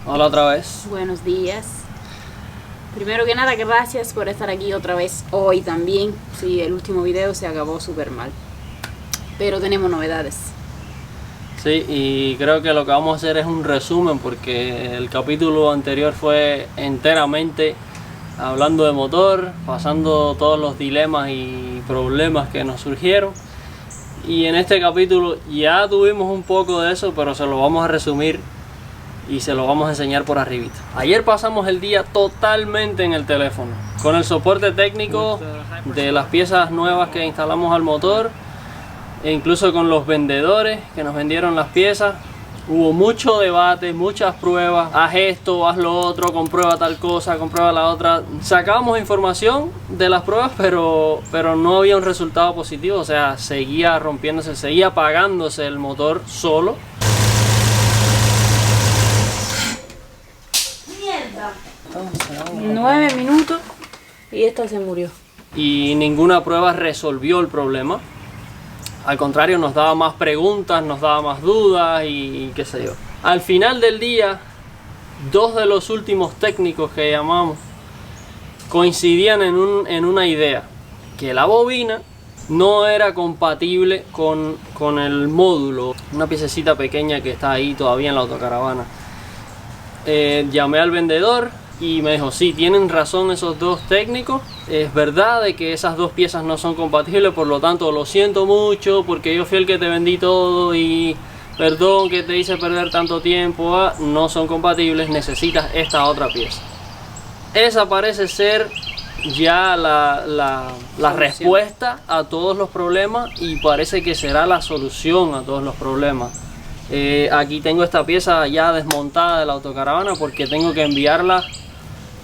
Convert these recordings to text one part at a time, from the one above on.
Hola otra vez. Buenos días. Primero que nada, gracias por estar aquí otra vez hoy también. Sí, el último video se acabó súper mal, pero tenemos novedades. Sí, y creo que lo que vamos a hacer es un resumen porque el capítulo anterior fue enteramente hablando de motor, pasando todos los dilemas y problemas que nos surgieron. Y en este capítulo ya tuvimos un poco de eso, pero se lo vamos a resumir y se lo vamos a enseñar por arribita. Ayer pasamos el día totalmente en el teléfono, con el soporte técnico de las piezas nuevas que instalamos al motor, e incluso con los vendedores que nos vendieron las piezas. Hubo mucho debate, muchas pruebas, haz esto, haz lo otro, comprueba tal cosa, comprueba la otra. Sacábamos información de las pruebas, pero no había un resultado positivo, o sea, seguía rompiéndose, seguía apagándose el motor solo. 9 minutos y esta se murió. Y ninguna prueba resolvió el problema. Al contrario, nos daba más preguntas, nos daba más dudas y qué sé yo. Al final del día, dos de los últimos técnicos que llamamos coincidían en una idea, que la bobina no era compatible con el módulo, una piececita pequeña que está ahí todavía en la autocaravana. Llamé al vendedor y me dijo, sí, tienen razón esos dos técnicos, es verdad de que esas dos piezas no son compatibles, por lo tanto lo siento mucho porque yo fui el que te vendí todo y perdón que te hice perder tanto tiempo, no son compatibles, necesitas esta otra pieza. Esa parece ser ya la respuesta a todos los problemas y parece que será la solución a todos los problemas. Aquí tengo esta pieza ya desmontada de la autocaravana porque tengo que enviarla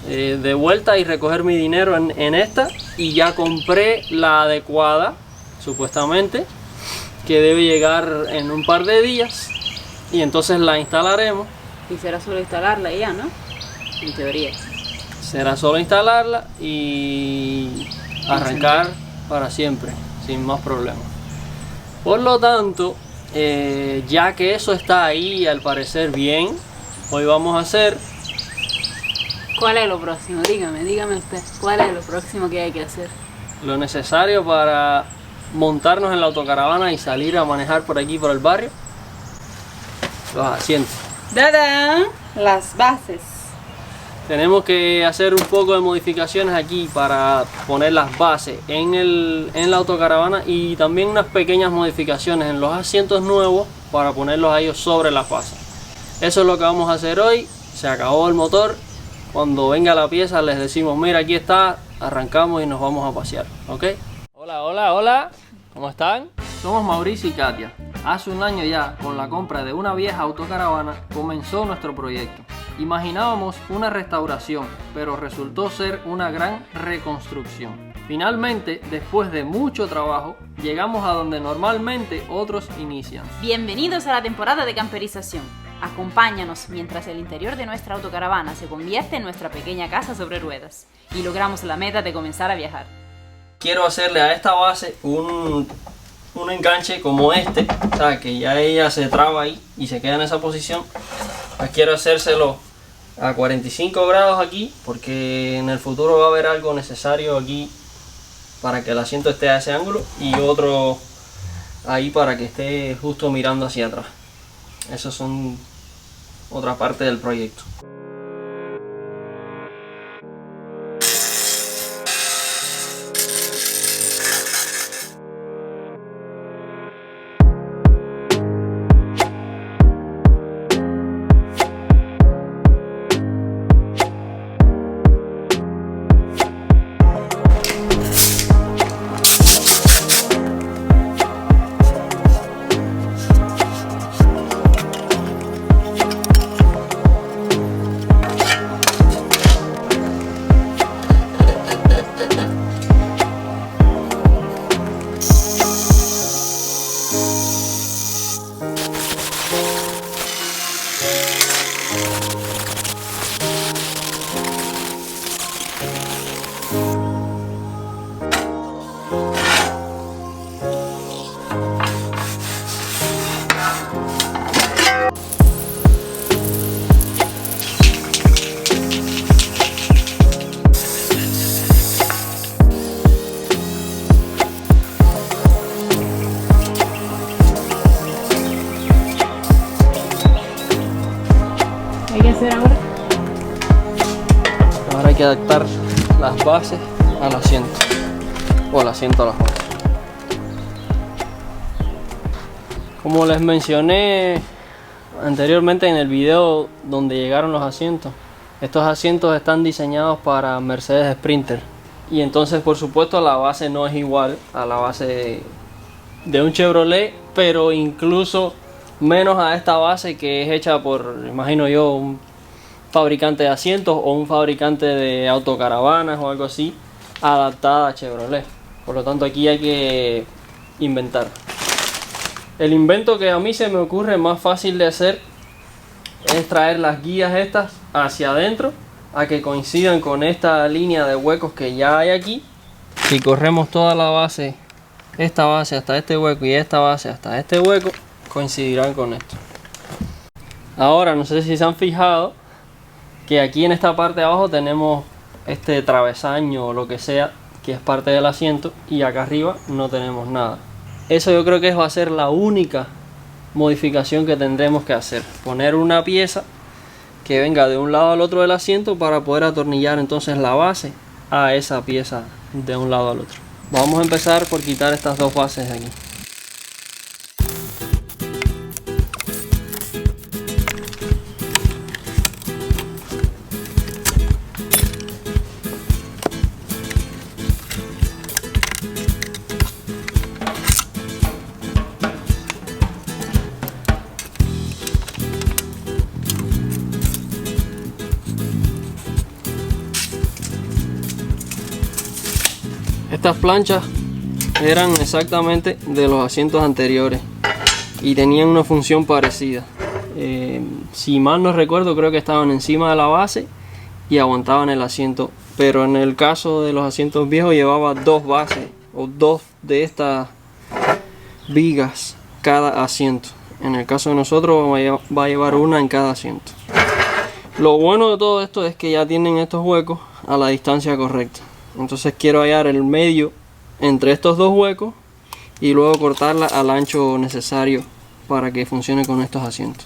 de vuelta y recoger mi dinero en esta, y ya compré la adecuada supuestamente, que debe llegar en un par de días, y entonces la instalaremos. Y será solo instalarla y ya, ¿no? En teoría. Será solo instalarla y arrancar para siempre, sin más problemas. Por lo tanto, ya que eso está ahí al parecer bien, hoy vamos a hacer... ¿Cuál es lo próximo? Dígame usted, ¿cuál es lo próximo que hay que hacer? Lo necesario para montarnos en la autocaravana y salir a manejar por aquí, por el barrio. Los asientos. ¡Dadán! Las bases. Tenemos que hacer un poco de modificaciones aquí para poner las bases en la autocaravana, y también unas pequeñas modificaciones en los asientos nuevos para ponerlos a ellos sobre las bases. Eso es lo que vamos a hacer hoy. Se acabó el motor. Cuando venga la pieza les decimos, mira, aquí está, arrancamos y nos vamos a pasear, ¿ok? Hola, ¿cómo están? Somos Mauricio y Katia. Hace un año ya, con la compra de una vieja autocaravana, comenzó nuestro proyecto. Imaginábamos una restauración, pero resultó ser una gran reconstrucción. Finalmente, después de mucho trabajo, llegamos a donde normalmente otros inician. Bienvenidos a la temporada de camperización. Acompáñanos mientras el interior de nuestra autocaravana se convierte en nuestra pequeña casa sobre ruedas y logramos la meta de comenzar a viajar. Quiero hacerle a esta base un enganche como este, o sea, que ya ella se traba ahí y se queda en esa posición. Pues quiero hacérselo a 45 grados aquí, porque en el futuro va a haber algo necesario aquí para que el asiento esté a ese ángulo, y otro ahí para que esté justo mirando hacia atrás. Esos son otra parte del proyecto. hacer ahora? Ahora hay que adaptar las bases al asiento, o al asiento a las bases. Como les mencioné anteriormente en el video donde llegaron los asientos, estos asientos están diseñados para Mercedes Sprinter, y entonces por supuesto la base no es igual a la base de un Chevrolet, pero incluso menos a esta base que es hecha por, imagino yo, un fabricante de asientos o un fabricante de autocaravanas o algo así, adaptada a Chevrolet. Por lo tanto aquí hay que inventar. El invento que a mí se me ocurre más fácil de hacer es traer las guías estas hacia adentro a que coincidan con esta línea de huecos que ya hay aquí. Si corremos toda la base, esta base hasta este hueco y esta base hasta este hueco, coincidirán con esto. Ahora no sé si se han fijado que aquí en esta parte de abajo tenemos este travesaño o lo que sea que es parte del asiento, y acá arriba no tenemos nada. Eso yo creo que va a ser la única modificación que tendremos que hacer, poner una pieza que venga de un lado al otro del asiento para poder atornillar entonces la base a esa pieza de un lado al otro. Vamos a empezar por quitar estas dos bases de aquí. Estas planchas eran exactamente de los asientos anteriores y tenían una función parecida. Si mal no recuerdo, creo que estaban encima de la base y aguantaban el asiento, pero en el caso de los asientos viejos llevaba dos bases o dos de estas vigas cada asiento. En el caso de nosotros va a llevar una en cada asiento. Lo bueno de todo esto es que ya tienen estos huecos a la distancia correcta. Entonces quiero hallar el medio entre estos dos huecos y luego cortarla al ancho necesario para que funcione con estos asientos.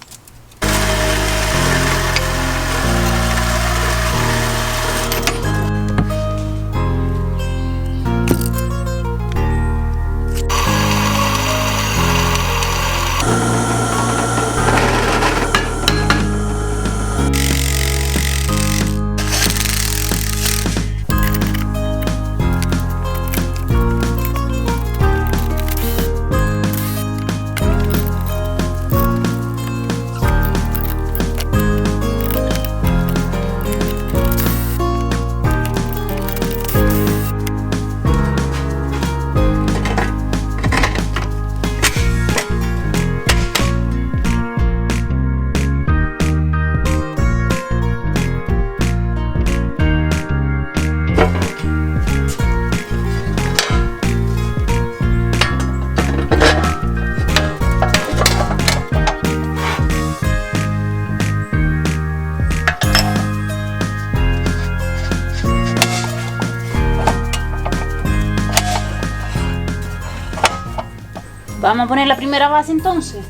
Vamos a poner la primera base entonces.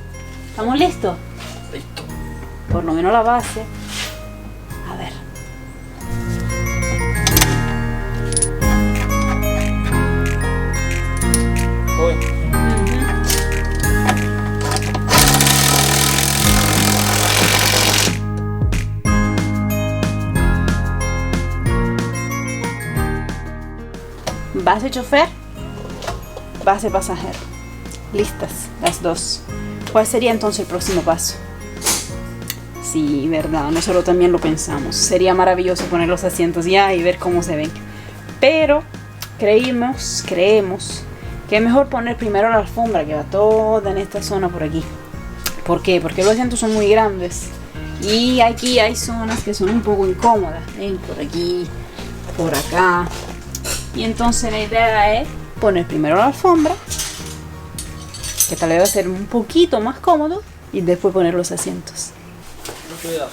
¿Estamos listos? Listo. Por lo menos la base. A ver. Voy. Base chofer, base pasajero. Listas las dos. ¿Cuál sería entonces el próximo paso? Sí, verdad, nosotros también lo pensamos. Sería maravilloso poner los asientos ya y ver cómo se ven. Pero creemos que es mejor poner primero la alfombra que va toda en esta zona por aquí. ¿Por qué? Porque los asientos son muy grandes y aquí hay zonas que son un poco incómodas. ¿Ven? Por aquí, por acá. Y entonces la idea es poner primero la alfombra, que tal vez va a ser un poquito más cómodo, y después poner los asientos. Cuidado.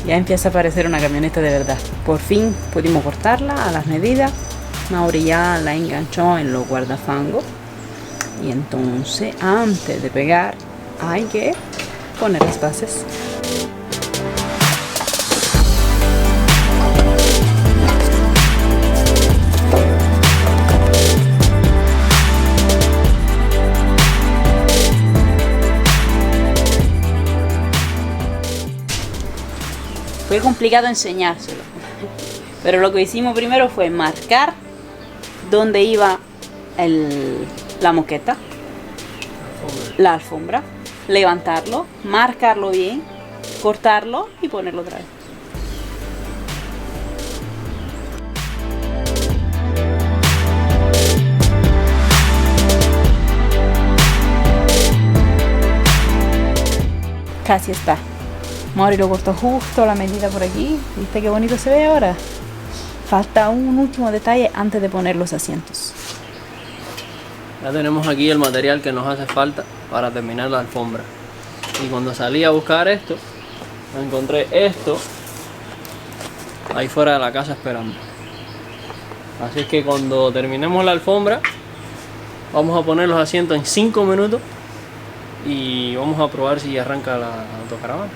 Ya empieza a parecer una camioneta de verdad. Por fin pudimos cortarla a las medidas. Mauri ya la enganchó en los guardafangos. Y entonces, antes de pegar, hay que poner las bases. Fue complicado enseñárselo, pero lo que hicimos primero fue marcar dónde iba la moqueta, la alfombra, levantarlo, marcarlo bien, cortarlo y ponerlo otra vez. Casi está. Mauri lo cortó justo a la medida por aquí. ¿Viste qué bonito se ve ahora? Falta un último detalle antes de poner los asientos. Ya tenemos aquí el material que nos hace falta para terminar la alfombra. Y cuando salí a buscar esto, encontré esto ahí fuera de la casa esperando. Así es que cuando terminemos la alfombra, vamos a poner los asientos en 5 minutos y vamos a probar si arranca la autocaravana.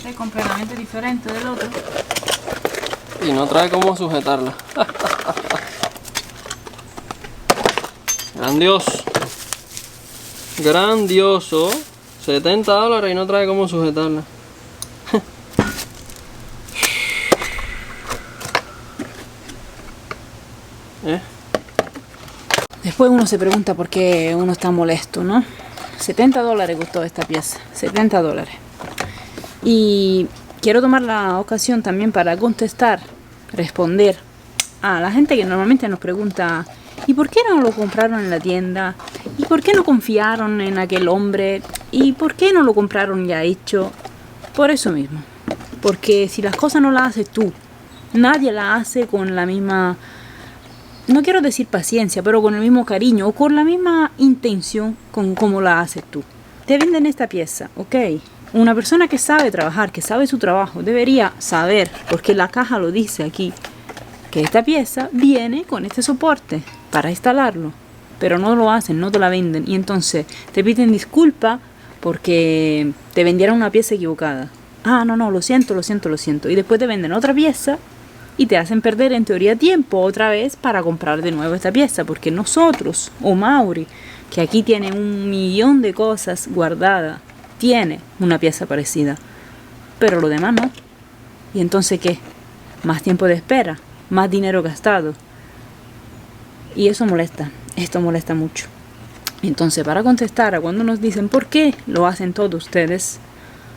Es completamente diferente del otro. Y no trae cómo sujetarla. Grandioso. Grandioso. $70 y no trae cómo sujetarla. Después uno se pregunta por qué uno está molesto, ¿no? $70 costó esta pieza. $70. Y quiero tomar la ocasión también para responder a la gente que normalmente nos pregunta ¿y por qué no lo compraron en la tienda? ¿Y por qué no confiaron en aquel hombre? ¿Y por qué no lo compraron ya hecho? Por eso mismo. Porque si las cosas no las haces tú, nadie las hace con la misma, no quiero decir paciencia, pero con el mismo cariño o con la misma intención con cómo la haces tú. Te venden esta pieza, ¿ok? Una persona que sabe trabajar, que sabe su trabajo, debería saber, porque la caja lo dice aquí, que esta pieza viene con este soporte para instalarlo. Pero no lo hacen, no te la venden. Y entonces te piden disculpa porque te vendieron una pieza equivocada. Ah, no, lo siento. Y después te venden otra pieza y te hacen perder en teoría tiempo otra vez para comprar de nuevo esta pieza. Porque nosotros, o Mauri, que aquí tiene 1.000.000 de cosas guardadas, tiene una pieza parecida, pero lo demás no. ¿Y entonces qué? Más tiempo de espera, más dinero gastado. Y eso molesta, esto molesta mucho. Entonces, para contestar a cuando nos dicen ¿por qué lo hacen todos ustedes?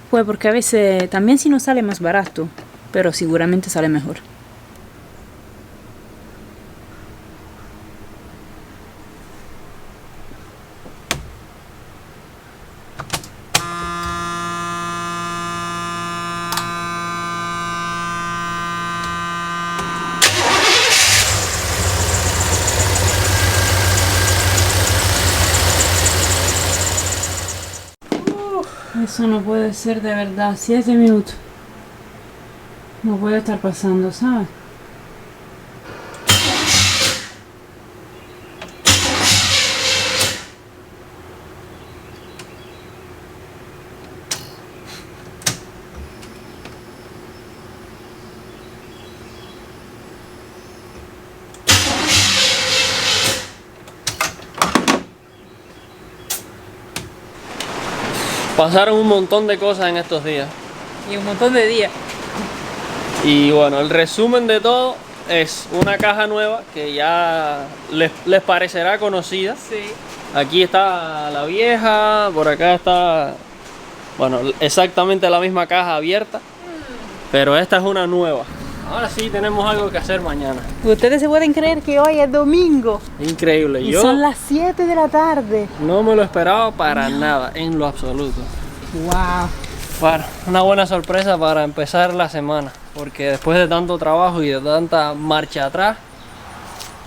Pues porque a veces también si nos sale más barato, pero seguramente sale mejor. Eso no puede ser de verdad. 7 minutos. No puede estar pasando, ¿sabes? Pasaron un montón de cosas en estos días. Y un montón de días. Y bueno, el resumen de todo es una caja nueva que ya les parecerá conocida. Sí. Aquí está la vieja, por acá está Bueno, exactamente la misma caja abierta, pero esta es una nueva. Ahora sí tenemos algo que hacer mañana. Ustedes se pueden creer que hoy es domingo. Increíble. Y Yo son las 7 de la tarde. no me lo esperaba para nada, en lo absoluto. Wow. Bueno, una buena sorpresa para empezar la semana, porque después de tanto trabajo y de tanta marcha atrás,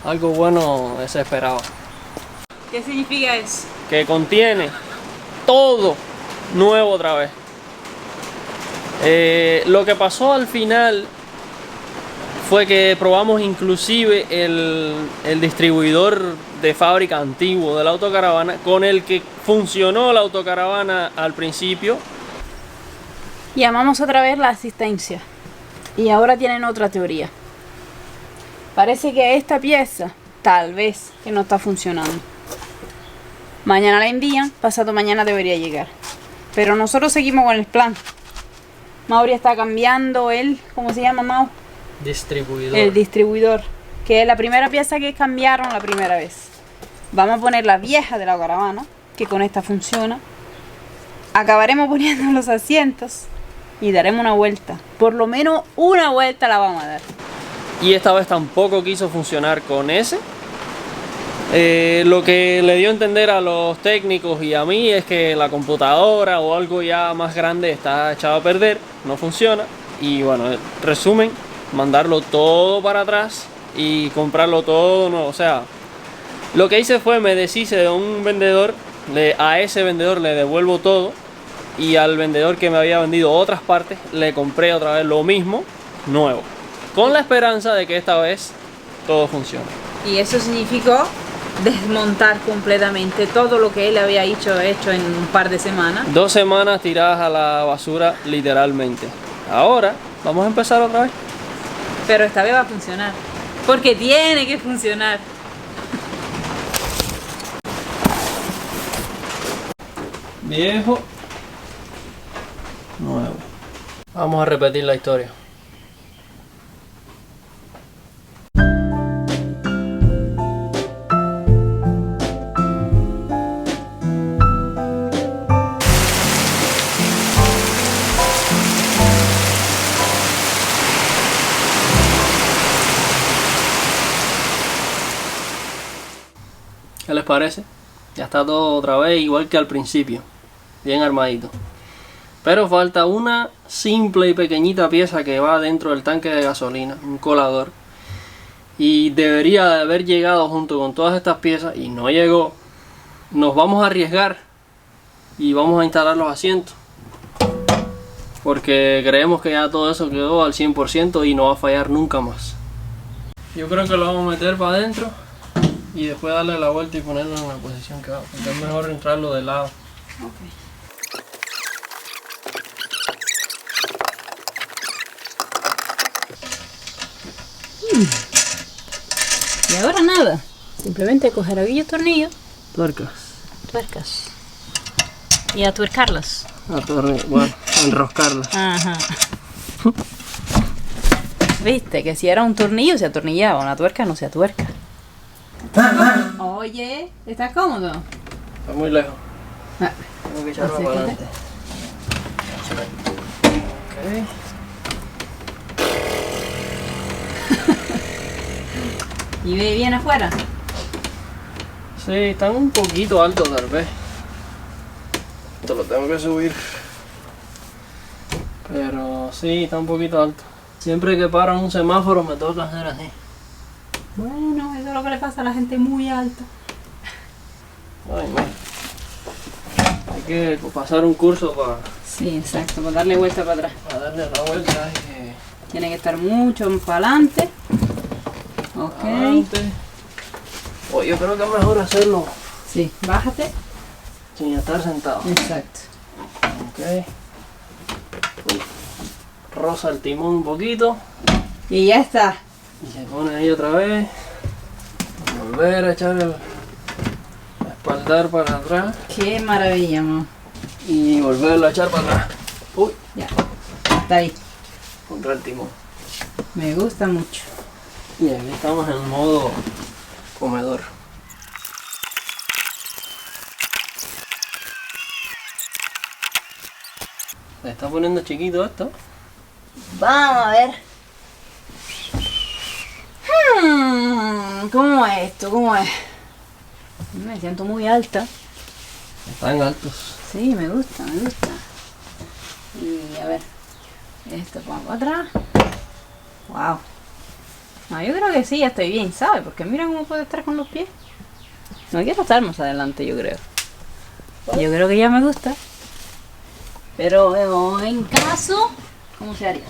algo bueno se esperaba. ¿Qué significa eso? Que contiene todo nuevo otra vez. Lo que pasó al final fue que probamos inclusive el distribuidor de fábrica antiguo de la autocaravana, con el que funcionó la autocaravana al principio. Llamamos otra vez la asistencia. Y ahora tienen otra teoría. Parece que esta pieza, tal vez, que no está funcionando. Mañana la envían, pasado mañana debería llegar. Pero nosotros seguimos con el plan. Mauri está cambiando ¿cómo se llama, Mau? Distribuidor. El distribuidor, que es la primera pieza que cambiaron la primera vez. Vamos a poner la vieja de la caravana, que con esta funciona. Acabaremos poniendo los asientos y daremos una vuelta. Por lo menos una vuelta la vamos a dar. Y esta vez tampoco quiso funcionar con ese. Lo que le dio a entender a los técnicos y a mí es que la computadora o algo ya más grande está echado a perder, no funciona. Y bueno, resumen, mandarlo todo para atrás y comprarlo todo nuevo. O sea, lo que hice fue me deshice de un vendedor, a ese vendedor le devuelvo todo, y al vendedor que me había vendido otras partes le compré otra vez lo mismo, nuevo, con la esperanza de que esta vez todo funcione. Y eso significó desmontar completamente todo lo que él había hecho en un par de semanas. 2 semanas tiradas a la basura, literalmente. Ahora vamos a empezar otra vez. Pero esta vez va a funcionar. Porque tiene que funcionar. Viejo, nuevo. Vamos a repetir la historia. ¿Qué les parece? Ya está todo otra vez igual que al principio, bien armadito. Pero falta una simple y pequeñita pieza que va dentro del tanque de gasolina, un colador. Y debería de haber llegado junto con todas estas piezas y no llegó. Nos vamos a arriesgar y vamos a instalar los asientos, porque creemos que ya todo eso quedó al 100% y no va a fallar nunca más. Yo creo que lo vamos a meter para adentro y después darle la vuelta y ponerlo en la posición que va, porque es mejor entrarlo de lado. Okay. Y ahora nada, simplemente coger aquellos tornillos, Tuercas. tuercas, y atuercarlas. Bueno, enroscarlas. Ajá. Viste que si era un tornillo se atornillaba, una tuerca no se atuerca. Oye, ¿estás cómodo? Está muy lejos. Ah, Tengo que echarlo para adelante. Okay. ¿Y ve bien afuera? Sí, están un poquito altos tal vez. Esto lo tengo que subir. Pero sí, está un poquito alto. Siempre que paro en un semáforo me toca hacer así. Bueno, eso es lo que le pasa a la gente muy alta. Ay, man. Hay que pasar un curso Sí, exacto, para darle vuelta para atrás. para darle la vuelta. Hay que Tiene que estar mucho para adelante. Ok. adelante. O yo creo que es mejor hacerlo Sí, bájate. sin estar sentado. Exacto. Ok. Uy. Roza el timón un poquito. Y ya está. Y se pone ahí otra vez. Volver a echar el espaldar para atrás. Qué maravilla, amor. Y volverlo a echar para atrás. Uy, Ya. Está ahí. contra el timón. Me gusta mucho. Y aquí estamos en modo comedor. Se está poniendo chiquito esto. Vamos a ver. ¿Cómo es esto? ¿Cómo es? Me siento muy alta. Están altos. Sí, me gusta, me gusta. Y a ver, esto pongo atrás. Wow. No, yo creo que sí, ya estoy bien, ¿sabes? Porque mira cómo puedo estar con los pies. No quiero estar más adelante, yo creo. Yo creo que ya me gusta. Pero en caso, ¿cómo se haría?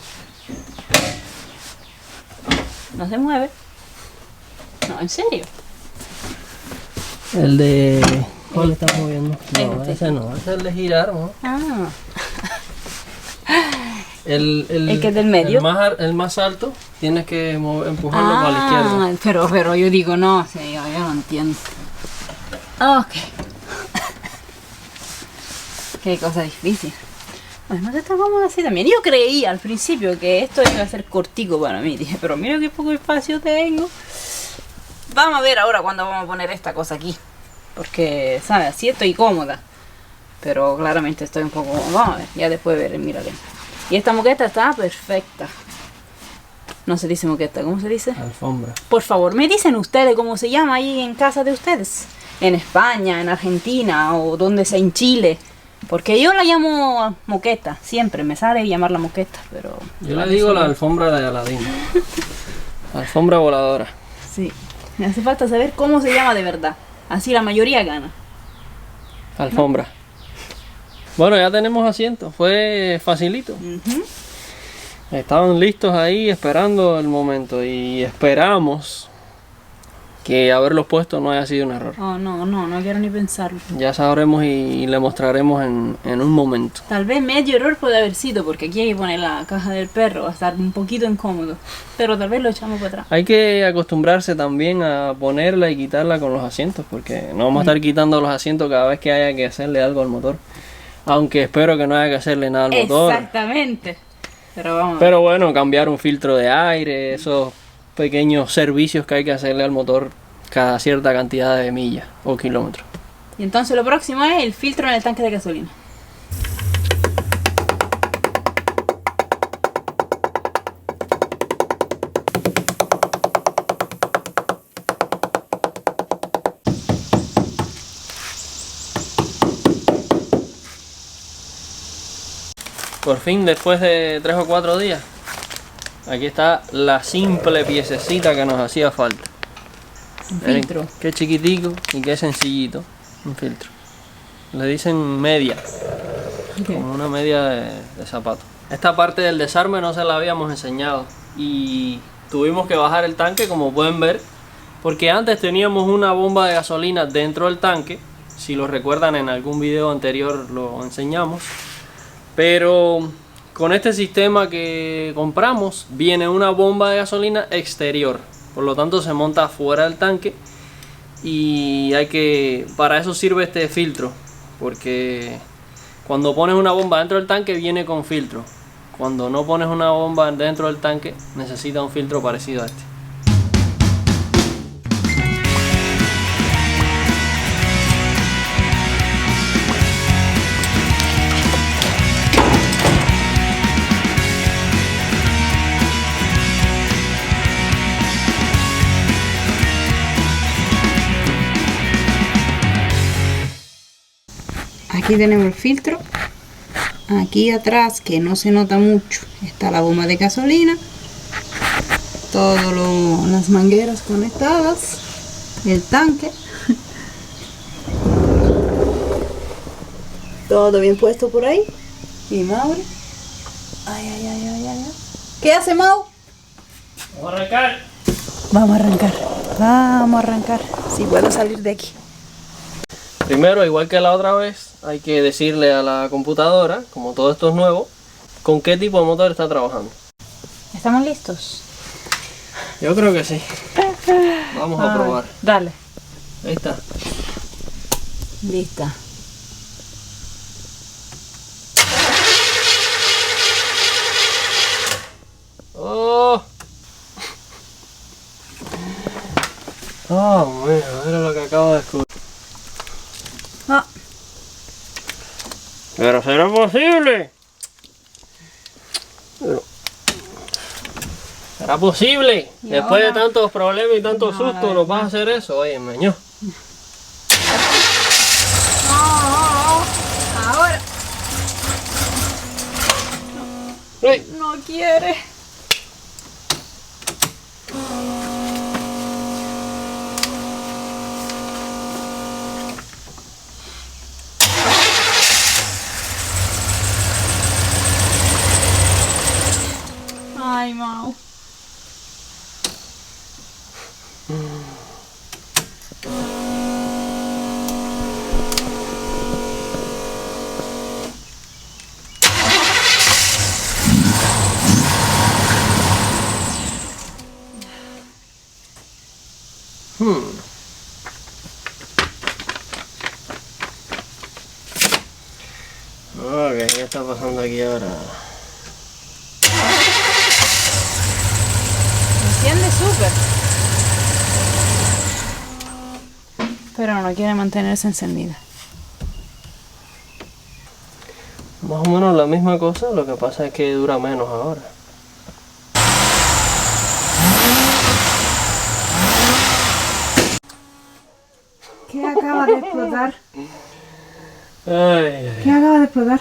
No se mueve. No, en serio. El de... ¿Cuál está moviendo? No, Este. ese no, ese es el de girar, ¿no? Ah. El que es del medio. El más alto, tienes que empujarlo para la izquierda. Pero yo digo no, sí, yo no entiendo. Ok. Qué cosa difícil. Bueno, está cómodo así también. Yo creí al principio que esto iba a ser cortico para mí. Dije, pero mira qué poco espacio tengo. Vamos a ver ahora cuándo vamos a poner esta cosa aquí. Porque, ¿sabes? Así estoy cómoda. Pero claramente estoy un poco... Vamos a ver, ya después veré, mírale. Y esta moqueta está perfecta. No se dice moqueta, ¿cómo se dice? Alfombra. Por favor, me dicen ustedes cómo se llama ahí en casa de ustedes. En España, en Argentina o donde sea, en Chile. Porque yo la llamo moqueta, siempre me sale llamarla moqueta, pero... Yo le digo la alfombra de Aladín. Alfombra voladora. Sí, me hace falta saber cómo se llama de verdad. Así la mayoría gana. Alfombra. Bueno, ya tenemos asientos, fue facilito. Estaban listos ahí esperando el momento y esperamos que haberlos puesto no haya sido un error. Oh, no quiero ni pensarlo. Ya sabremos y le mostraremos en un momento. Tal vez medio error puede haber sido, porque aquí hay que poner la caja del perro, va a estar un poquito incómodo. Pero tal vez lo echamos para atrás. Hay que acostumbrarse también a ponerla y quitarla con los asientos, porque no vamos a estar quitando los asientos cada vez que haya que hacerle algo al motor. Aunque espero que no haya que hacerle nada al motor. Exactamente. Pero vamos a ver. Pero bueno, cambiar un filtro de aire, esos pequeños servicios que hay que hacerle al motor cada cierta cantidad de millas o kilómetros. Y entonces lo próximo es el filtro en el tanque de gasolina. Por fin, después de 3 o 4 días, aquí está la simple piececita que nos hacía falta. Un filtro. Qué chiquitico y qué sencillito. Un filtro. Le dicen media. Como una media de zapato. Esta parte del desarme no se la habíamos enseñado. Y tuvimos que bajar el tanque, como pueden ver. Porque antes teníamos una bomba de gasolina dentro del tanque. Si lo recuerdan, en algún video anterior lo enseñamos. Pero con este sistema que compramos viene una bomba de gasolina exterior. Por lo tanto se monta fuera del tanque. Y para eso sirve este filtro. Porque cuando pones una bomba dentro del tanque viene con filtro. Cuando no pones una bomba dentro del tanque necesita un filtro parecido a este. Aquí tenemos el filtro. Aquí atrás, que no se nota mucho, está la bomba de gasolina. Todas las mangueras conectadas. El tanque. Todo bien puesto por ahí. Y Mauri. Ay. ¿Qué hace Mau? Vamos a arrancar. Vamos a arrancar. Si puedo salir de aquí. Primero, igual que la otra vez, hay que decirle a la computadora, como todo esto es nuevo, con qué tipo de motor está trabajando. ¿Estamos listos? Yo creo que sí. Vamos a probar. Dale. Ahí está. Lista. ¡Oh! ¡Oh, mira lo que acabo de descubrir! Ah. ¡Pero será posible! ¿Será posible? Y Después de ahora- tantos problemas y tantos No, la sustos, ¿nos vas a verdad. hacer eso? Oye, meño. Ahora Uy. no quiere. Ay, Mau. Ok, ¿qué está pasando aquí ahora? Enciende súper. Pero no quiere mantenerse encendida. Más o menos la misma cosa, lo que pasa es que dura menos ahora. ¿Qué acaba de explotar? Ay, ¿Qué acaba de explotar?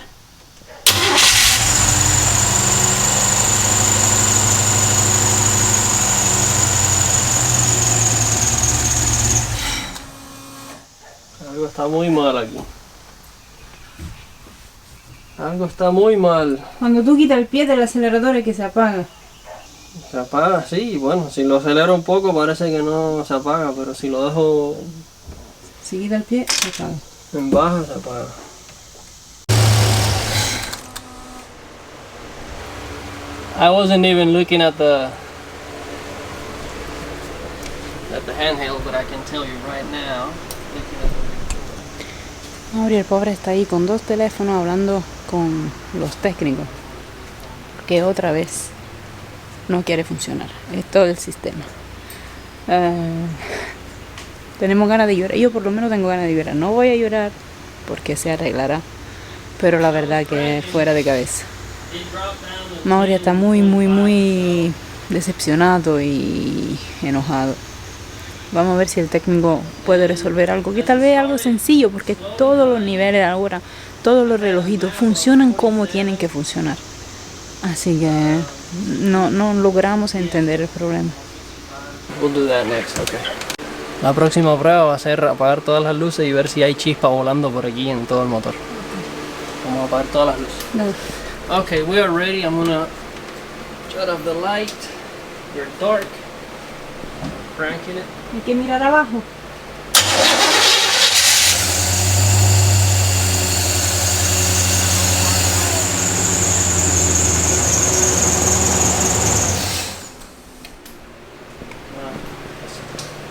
algo está muy mal aquí. Algo está muy mal. Cuando tú quitas el pie del acelerador es que se apaga. Se apaga, sí, bueno, si lo acelero un poco parece que no se apaga, pero si lo dejo Si quita el pie, se apaga. en baja se apaga. I wasn't even looking at the handheld, but I can tell you right now. Mauri, el pobre está ahí con 2 teléfonos hablando con los técnicos. Que otra vez no quiere funcionar. Es todo el sistema. Tenemos ganas de llorar. Yo por lo menos tengo ganas de llorar. No voy a llorar porque se arreglará. Pero la verdad que es fuera de cabeza. Mauri está muy decepcionado y enojado. Vamos a ver si el técnico puede resolver algo, que tal vez algo sencillo, porque todos los niveles ahora, todos los relojitos funcionan como tienen que funcionar. Así que no logramos entender el problema. We'll do that next, okay. La próxima prueba va a ser apagar todas las luces y ver si hay chispa volando por aquí en todo el motor. Vamos a apagar todas las luces. No. Okay, we are ready. I'm gonna shut off the light. We're dark. Cranking it. Hay que mirar abajo.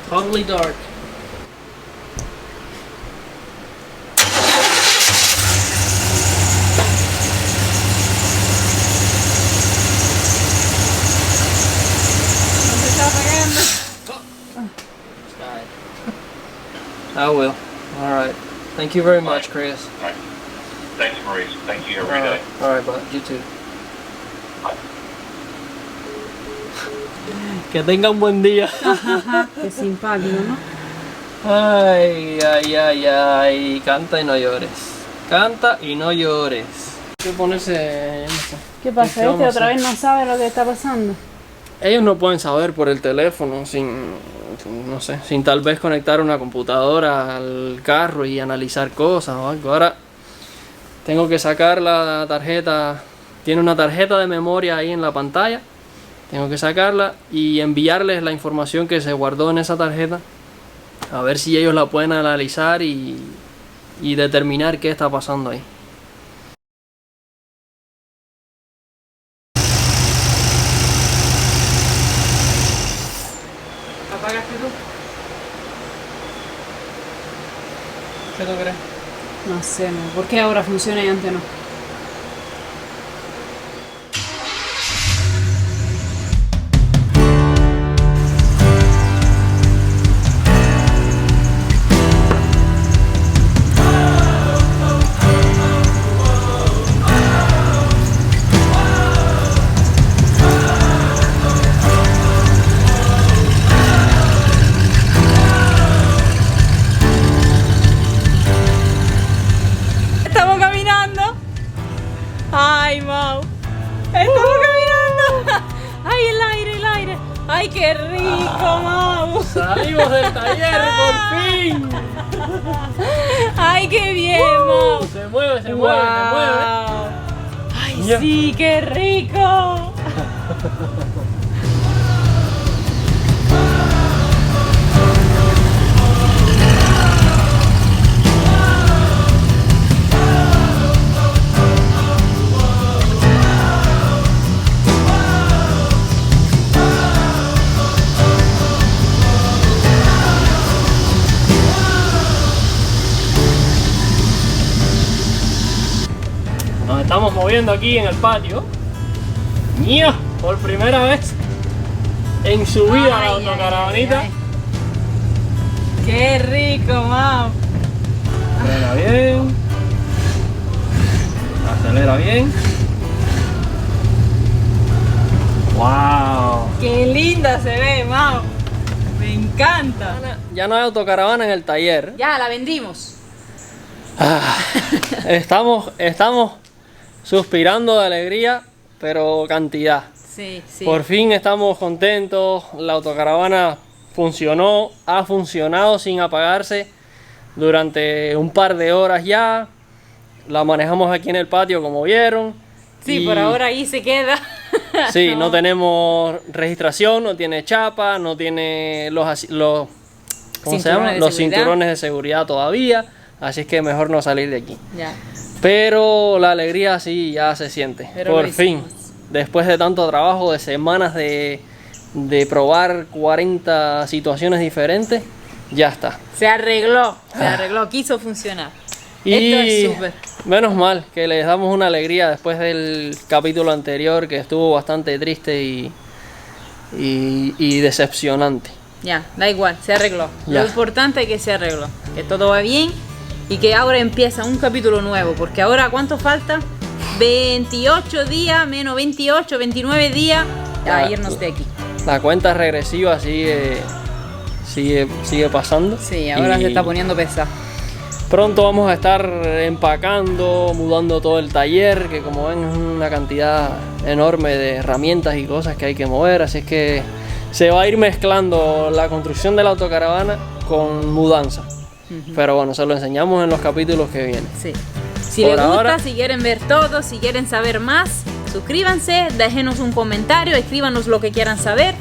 Totally dark. Se está apagando. I will. All right. Thank you very much, Chris. All right. Thanks, Maurice. Thank you every day. All right, bud. You too. Que tenga un buen día. Qué simpático, ¿no? Ay, ay, ay, ay. Canta y no llores. Canta y no llores. Hay que ponerse. No sé. ¿Qué pasa? ¿Qué vamos a Otra hacer? vez no sabe lo que está pasando. Ellos no pueden saber por el teléfono no sé, sin tal vez conectar una computadora al carro y analizar cosas o algo. Ahora tengo que sacar la tarjeta, tiene una tarjeta de memoria ahí en la pantalla, tengo que sacarla y enviarles la información que se guardó en esa tarjeta, a ver si ellos la pueden analizar y determinar qué está pasando ahí. ¿Apagaste tú? ¿Qué tú crees? No sé, no. ¿Por qué ahora funciona y antes no? mueve, me mueve. ¡Ay, Ya. sí, qué rico! Nos estamos moviendo aquí en el patio. ¡Nya! Por primera vez en su vida la Ay, autocaravanita. ay, ay. ¡Qué rico, mam! Frena bien. Acelera bien. ¡Wow! ¡Qué linda se ve, mam! Me encanta. Ya no hay autocaravana en el taller. Ya, la vendimos. Estamos suspirando de alegría, pero cantidad. Sí, sí. Por fin estamos contentos. La autocaravana funcionó, ha funcionado sin apagarse durante un par de horas ya. La manejamos aquí en el patio, como vieron. Sí, Y- por ahora ahí se queda. Sí, no tenemos registración, no tiene chapa, no tiene ¿cómo se Cinturones llama? de Los seguridad. cinturones de seguridad todavía. Así es que mejor no salir de aquí. Ya. Pero la alegría sí ya se siente. Pero Por lo fin, hicimos. después de tanto trabajo, de semanas de probar 40 situaciones diferentes, ya está. Se arregló, quiso funcionar. Y Esto es súper. menos mal que les damos una alegría después del capítulo anterior que estuvo bastante triste y decepcionante. Ya, da igual, se arregló. Ya. Lo importante es que se arregló, que todo va bien y que ahora empieza un capítulo nuevo, porque ahora ¿cuánto falta? 28 días, menos 28, 29 días a Ya. irnos de aquí. La cuenta regresiva sigue pasando. Sí, ahora Y se está poniendo pesado. pronto vamos a estar empacando, mudando todo el taller, que como ven es una cantidad enorme de herramientas y cosas que hay que mover, así es que se va a ir mezclando la construcción de la autocaravana con mudanza. Pero bueno, se lo enseñamos en los capítulos que vienen. Sí. Si Por les gusta, ahora- si quieren ver todo, si quieren saber más, suscríbanse, déjenos un comentario, escríbanos lo que quieran saber.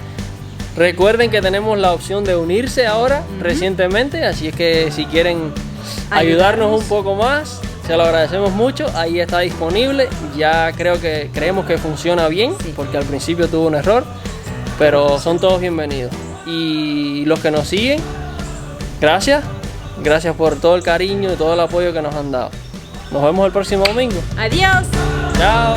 Recuerden que tenemos la opción de unirse ahora recientemente, así es que si quieren ayudarnos un poco más, se lo agradecemos mucho. Ahí está disponible. Ya creemos que funciona bien, Sí. porque al principio tuvo un error, pero son todos bienvenidos. Y los que nos siguen, gracias por todo el cariño y todo el apoyo que nos han dado. Nos vemos el próximo domingo. Adiós. Chao.